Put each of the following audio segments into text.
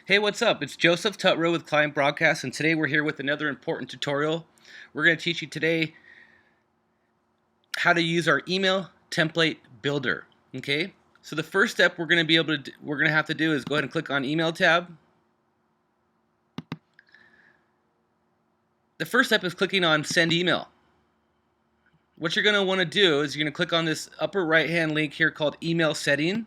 Hey, what's up? It's Joseph Tutro with Client Broadcast, and today we're here with another important tutorial. We're going to teach you today how to use our email template builder. Okay? So the first step we're going to have to do is go ahead and click on Email tab. The first step is clicking on Send Email. What you're going to want to do is you're going to click on this upper right-hand link here called Email Setting.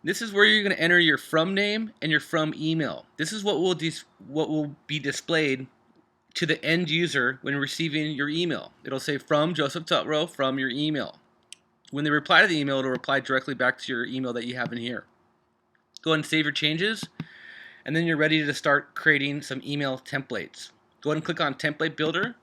This is where you're going to enter your from name and your from email. This is what will be displayed to the end user when receiving your email. It'll say from Joseph Tutro from your email. When they reply to the email, it'll reply directly back to your email that you have in here. Go ahead and save your changes, and then you're ready to start creating some email templates. Go ahead and click on Template Builder.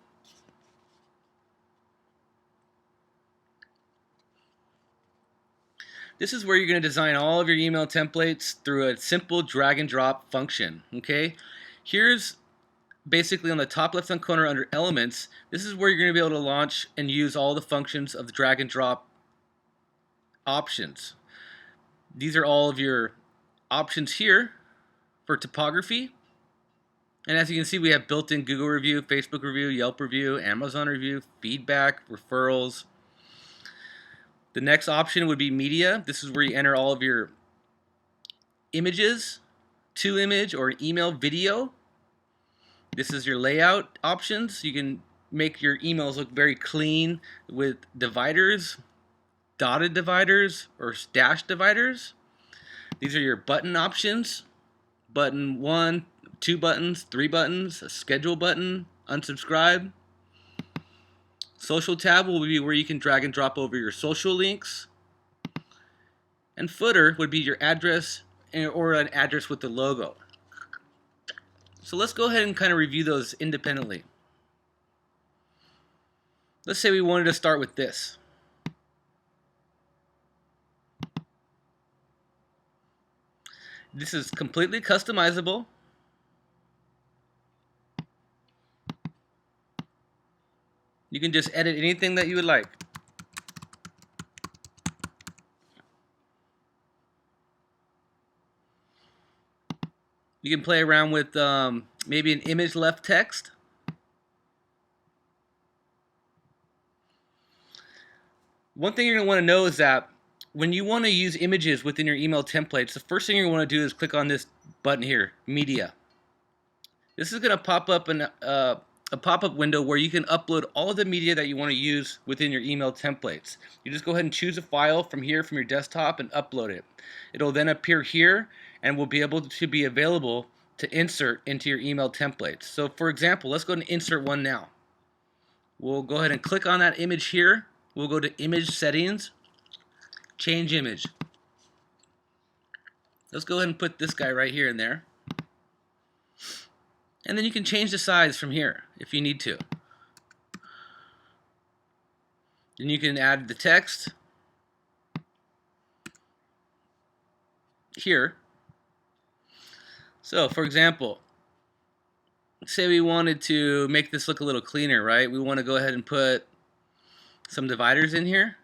This is where you're going to design all of your email templates through a simple drag and drop function. Okay, here's basically on the top left hand corner under Elements. This is where you're going to be able to launch and use all the functions of the drag and drop options. These are all of your options here for typography. And as you can see, we have built-in Google review, Facebook review, Yelp review, Amazon review, feedback, referrals. The next option would be media. This is where you enter all of your images, to image or email video. This is your layout options. You can make your emails look very clean with dividers, dotted dividers, or dash dividers. These are your button options. Button 1, 2 buttons, 3 buttons, a schedule button, unsubscribe. Social tab will be where you can drag and drop over your social links. And footer would be your address or an address with the logo. So let's go ahead and kind of review those independently. Let's say we wanted to start with this. This is completely customizable. You can just edit anything that you would like. You can play around with maybe an image left text. One thing you're going to want to know is that when you want to use images within your email templates, the first thing you're going to want to do is click on this button here, Media. This is going to pop up a pop-up window where you can upload all of the media that you want to use within your email templates. You just go ahead and choose a file from here from your desktop and upload it. It'll then appear here and will be able to be available to insert into your email templates. So for example, let's go ahead and insert one now. We'll go ahead and click on that image here. We'll go to Image Settings, Change Image. Let's go ahead and put this guy right here in there. And then you can change the size from here if you need to. Then you can add the text here. So for example, say we wanted to make this look a little cleaner, right? We want to go ahead and put some dividers in here.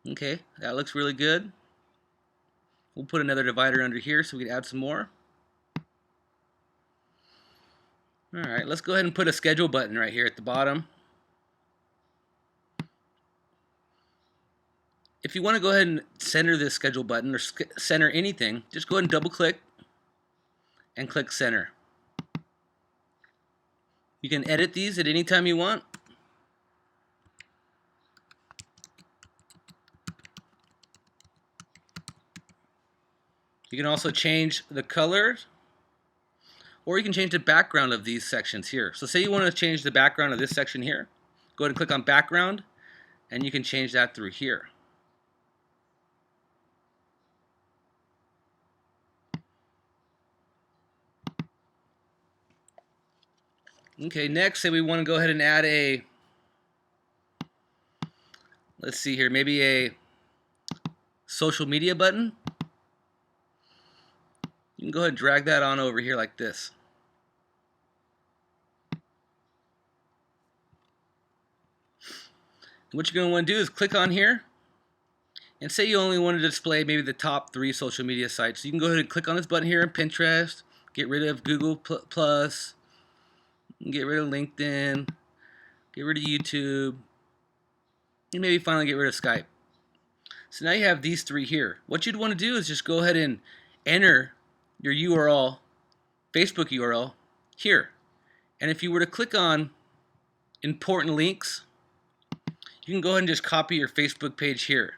Okay, that looks really good. We'll put another divider under here so we can add some more. Alright, let's go ahead and put a schedule button right here at the bottom. If you want to go ahead and center this schedule button or center anything, just go ahead and double click and click center. You can edit these at any time you want. You can also change the colors, or you can change the background of these sections here. So say you want to change the background of this section here, go ahead and click on background, and you can change that through here. Okay, next, say we want to go ahead and add a, let's see here, maybe a social media button. You can go ahead and drag that on over here like this. What you're going to want to do is click on here, and say you only want to display maybe the top 3 social media sites. So you can go ahead and click on this button here in Pinterest, get rid of Google Plus, get rid of LinkedIn, get rid of YouTube, and maybe finally get rid of Skype. So now you have these 3 here. What you'd want to do is just go ahead and enter your URL, Facebook URL, here. And if you were to click on important links, you can go ahead and just copy your Facebook page here.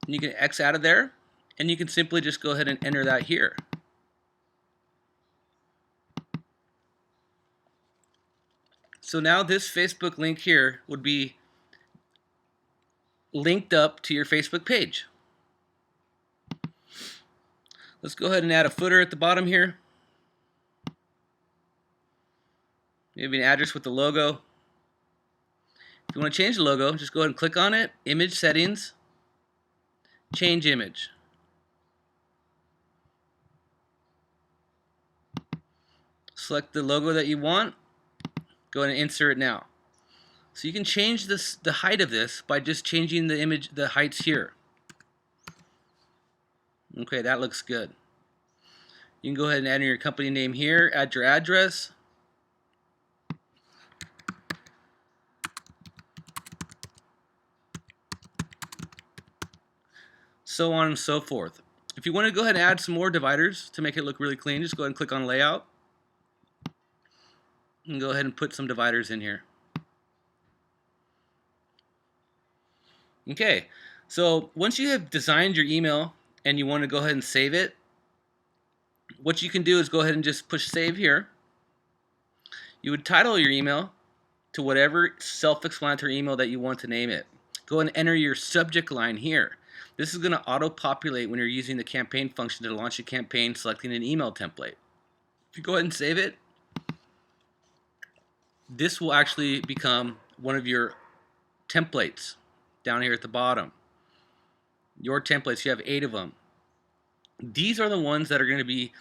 And you can X out of there, and you can simply just go ahead and enter that here. So now this Facebook link here would be linked up to your Facebook page. Let's go ahead and add a footer at the bottom here. Maybe an address with the logo. If you want to change the logo, just go ahead and click on it, image settings, change image. Select the logo that you want, go ahead and insert it now. So you can change the height of this by just changing the image, the heights here. Okay, that looks good. You can go ahead and enter your company name here, add your address. So on and so forth. If you want to go ahead and add some more dividers to make it look really clean, just go ahead and click on layout. And go ahead and put some dividers in here. Okay, so once you have designed your email and you want to go ahead and save it, what you can do is go ahead and just push save here. You would title your email to whatever self-explanatory email that you want to name it. Go ahead and enter your subject line here. This is going to auto-populate when you're using the campaign function to launch a campaign, selecting an email template. If you go ahead and save it, this will actually become one of your templates down here at the bottom. Your templates, you have 8 of them. These are the ones that are going to be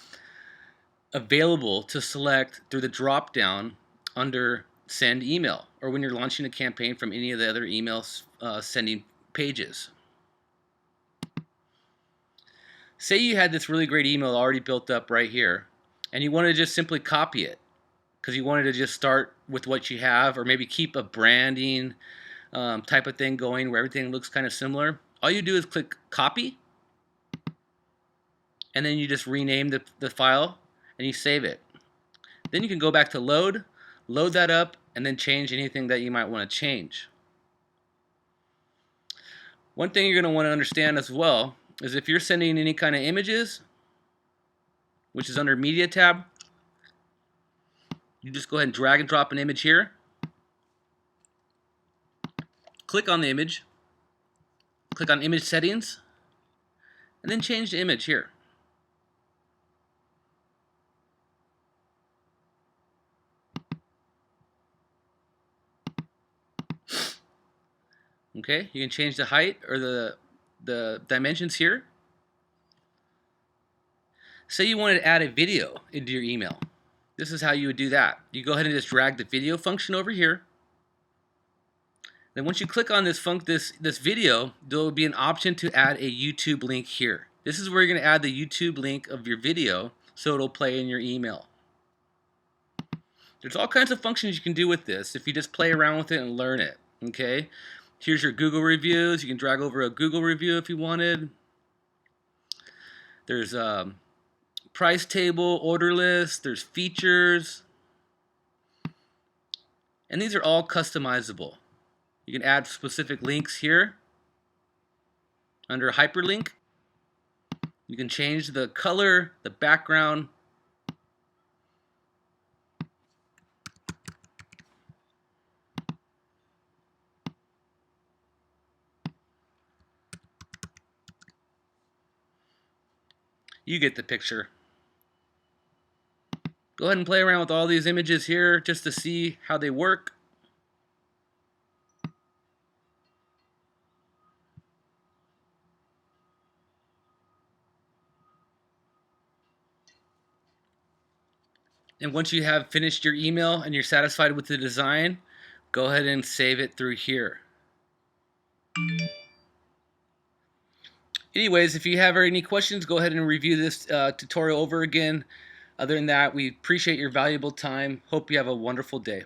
available to select through the drop down under send email, or when you're launching a campaign from any of the other email sending pages. Say you had this really great email already built up right here, and you want to just simply copy it because you wanted to just start with what you have, or maybe keep a branding type of thing going where everything looks kind of similar. All you do is click copy, and then you just rename the file and you save it. Then you can go back to load that up, and then change anything that you might want to change. One thing you're going to want to understand as well is if you're sending any kind of images, which is under media tab, you just go ahead and drag and drop an image here, click on the image, click on image settings, and then change the image here. Okay, you can change the height or the dimensions here. Say you wanted to add a video into your email. This is how you would do that. You go ahead and just drag the video function over here. Then once you click on this video, there will be an option to add a YouTube link here. This is where you're going to add the YouTube link of your video so it'll play in your email. There's all kinds of functions you can do with this if you just play around with it and learn it. Okay, here's your Google reviews. You can drag over a Google review if you wanted. There's price table, order list, there's features, and these are all customizable. You can add specific links here under hyperlink. You can change the color, the background. You get the picture. Go ahead and play around with all these images here just to see how they work. And once you have finished your email and you're satisfied with the design, go ahead and save it through here. Anyways, if you have any questions, go ahead and review this tutorial over again. Other than that, we appreciate your valuable time. Hope you have a wonderful day.